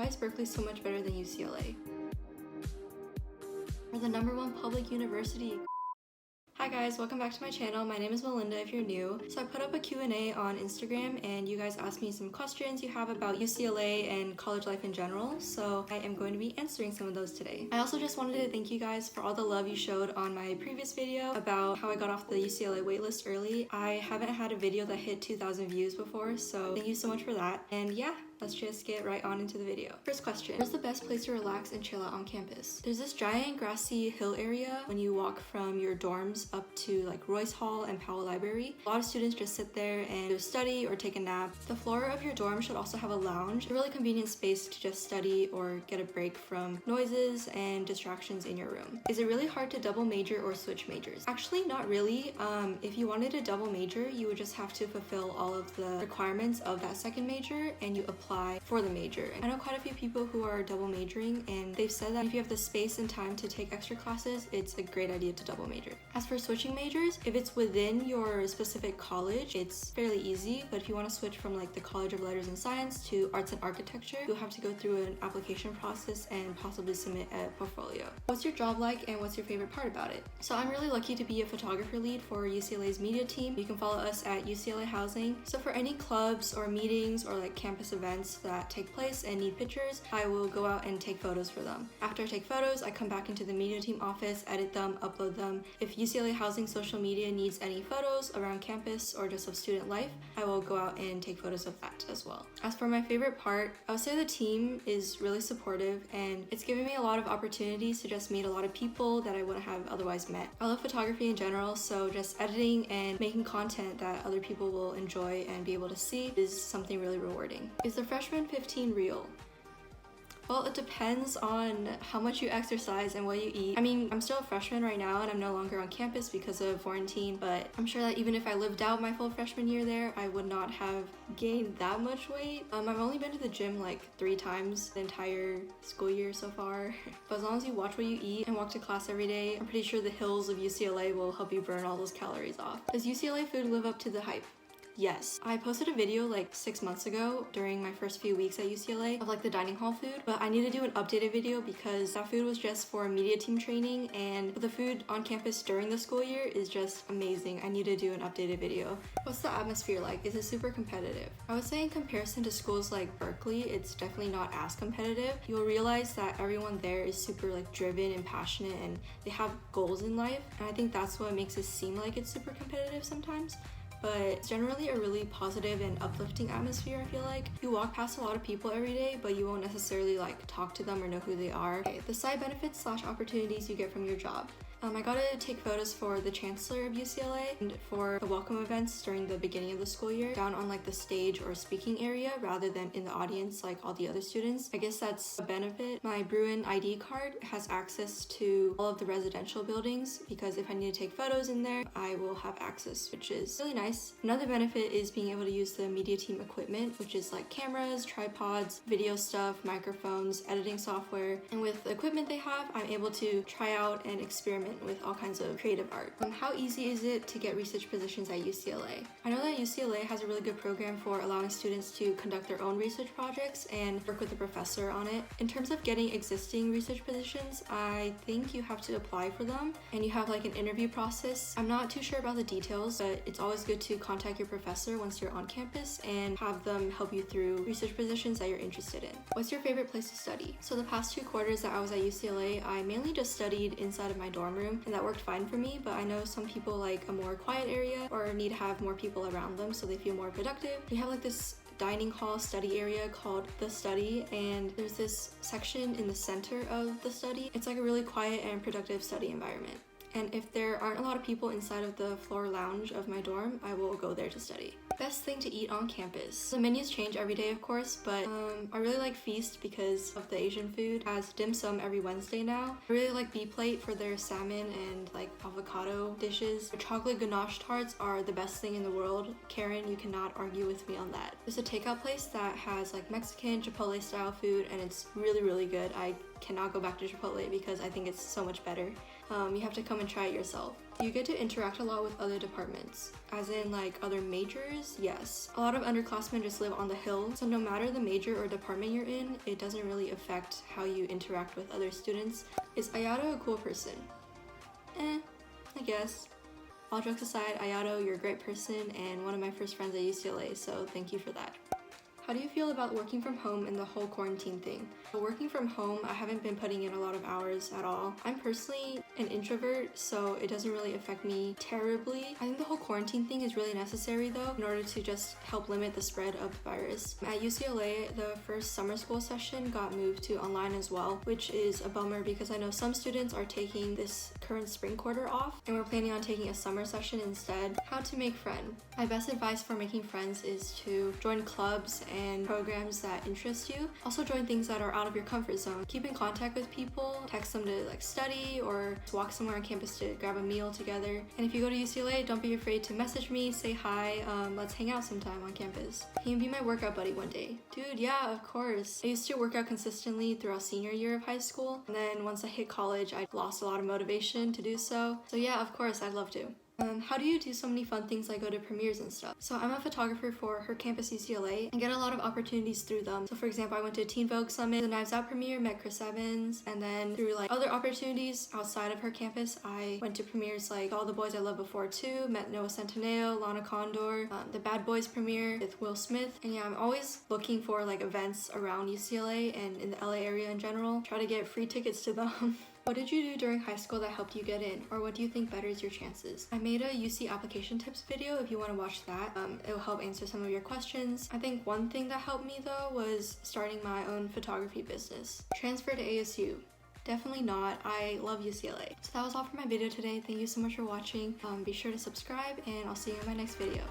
Why is Berkeley so much better than UCLA? We're the #1 public university. Hi guys, welcome back to my channel. My name is Melinda if you're new. So I put up a Q&A on Instagram and you guys asked me some questions you have about UCLA and college life in general. So I am going to be answering some of those today. I also just wanted to thank you guys for all the love you showed on my previous video about how I got off the UCLA waitlist early. I haven't had a video that hit 2,000 views before, so thank you so much for that. And yeah, let's just get right on into the video. First question, where's the best place to relax and chill out on campus? There's this giant grassy hill area when you walk from your dorms up to like Royce Hall and Powell Library. A lot of students just sit there and either study or take a nap. The floor of your dorm should also have a lounge, a really convenient space to just study or get a break from noises and distractions in your room. Is it really hard to double major or switch majors? Actually, not really. If you wanted to double major, you would just have to fulfill all of the requirements of that second major and you apply for the major. I know quite a few people who are double majoring and they've said that if you have the space and time to take extra classes, it's a great idea to double major. As for switching majors, if it's within your specific college, it's fairly easy, but if you want to switch from like the College of Letters and Science to Arts and Architecture, you'll have to go through an application process and possibly submit a portfolio. What's your job like and what's your favorite part about it? So I'm really lucky to be a photographer lead for UCLA's media team. You can follow us at UCLA Housing. So for any clubs or meetings or like campus events that take place and need pictures, I will go out and take photos for them. After I take photos, I come back into the media team office, edit them, upload them. If UCLA Housing social media needs any photos around campus or just of student life, I will go out and take photos of that as well. As for my favorite part, I would say the team is really supportive and it's given me a lot of opportunities to just meet a lot of people that I wouldn't have otherwise met. I love photography in general, so just editing and making content that other people will enjoy and be able to see is something really rewarding. Is the freshman 15 real? Well, it depends on how much you exercise and what you eat. I mean, I'm still a freshman right now and I'm no longer on campus because of quarantine, but I'm sure that even if I lived out my full freshman year there, I would not have gained that much weight. I've only been to the gym like 3 times the entire school year so far. But as long as you watch what you eat and walk to class every day, I'm pretty sure the hills of UCLA will help you burn all those calories off. Does UCLA food live up to the hype? Yes. I posted a video like 6 months ago during my first few weeks at UCLA of like the dining hall food, but I need to do an updated video because that food was just for media team training and the food on campus during the school year is just amazing. I need to do an updated video. What's the atmosphere like? Is it super competitive? I would say in comparison to schools like Berkeley, it's definitely not as competitive. You'll realize that everyone there is super like driven and passionate and they have goals in life, and I think that's what makes it seem like it's super competitive sometimes. But it's generally a really positive and uplifting atmosphere, I feel like. You walk past a lot of people every day, but you won't necessarily like talk to them or know who they are. Okay, the side benefits / opportunities you get from your job. I got to take photos for the chancellor of UCLA and for the welcome events during the beginning of the school year down on like the stage or speaking area rather than in the audience like all the other students. I guess that's a benefit. My Bruin ID card has access to all of the residential buildings because if I need to take photos in there, I will have access, which is really nice. Another benefit is being able to use the media team equipment, which is like cameras, tripods, video stuff, microphones, editing software. And with the equipment they have, I'm able to try out and experiment with all kinds of creative art. How easy is it to get research positions at UCLA? I know that UCLA has a really good program for allowing students to conduct their own research projects and work with the professor on it. In terms of getting existing research positions, I think you have to apply for them and you have like an interview process. I'm not too sure about the details, but it's always good to contact your professor once you're on campus and have them help you through research positions that you're interested in. What's your favorite place to study? So the past 2 quarters that I was at UCLA, I mainly just studied inside of my dorm room and that worked fine for me, but I know some people like a more quiet area or need to have more people around them so they feel more productive. We have like this dining hall study area called the study, and there's this section in the center of the study. It's like a really quiet and productive study environment. And if there aren't a lot of people inside of the floor lounge of my dorm, I will go there to study. Best thing to eat on campus. The menus change every day, of course, but I really like Feast because of the Asian food. It has dim sum every Wednesday now. I really like B-Plate for their salmon and like avocado dishes. The chocolate ganache tarts are the best thing in the world. Karen, you cannot argue with me on that. There's a takeout place that has like Mexican, Chipotle style food, and it's really, really good. I cannot go back to Chipotle because I think it's so much better. You have to come and try it yourself. You get to interact a lot with other departments, as in like other majors, yes. A lot of underclassmen just live on the hill, so no matter the major or department you're in, it doesn't really affect how you interact with other students. Is Iata a cool person? I guess. All jokes aside, Iata, you're a great person and one of my first friends at UCLA, so thank you for that. How do you feel about working from home and the whole quarantine thing? Working from home, I haven't been putting in a lot of hours at all. I'm personally an introvert, so it doesn't really affect me terribly. I think the whole quarantine thing is really necessary though, in order to just help limit the spread of the virus. At UCLA, the first summer school session got moved to online as well, which is a bummer because I know some students are taking this current spring quarter off and we're planning on taking a summer session instead. How to make friends. My best advice for making friends is to join clubs and programs that interest you. Also join things that are out of your comfort zone. Keep in contact with people, text them to like study or walk somewhere on campus to grab a meal together. And if you go to UCLA, don't be afraid to message me, say hi, let's hang out sometime on campus. Can you be my workout buddy one day? Dude, yeah, of course. I used to work out consistently throughout senior year of high school, and then once I hit college, I lost a lot of motivation to do so. So yeah, of course, I'd love to. How do you do so many fun things like go to premieres and stuff? So I'm a photographer for her campus UCLA and get a lot of opportunities through them. So for example, I went to Teen Vogue Summit, the Knives Out premiere, met Chris Evans, and then through like other opportunities outside of her campus, I went to premieres like All the Boys I Loved Before too, met Noah Centineo, Lana Condor, the Bad Boys premiere with Will Smith. And yeah, I'm always looking for like events around UCLA and in the LA area in general, try to get free tickets to them. What did you do during high school that helped you get in? Or what do you think betters your chances? I made a UC application tips video if you want to watch that. It will help answer some of your questions. I think one thing that helped me though was starting my own photography business. Transfer to ASU. Definitely not. I love UCLA. So that was all for my video today. Thank you so much for watching. Be sure to subscribe and I'll see you in my next video.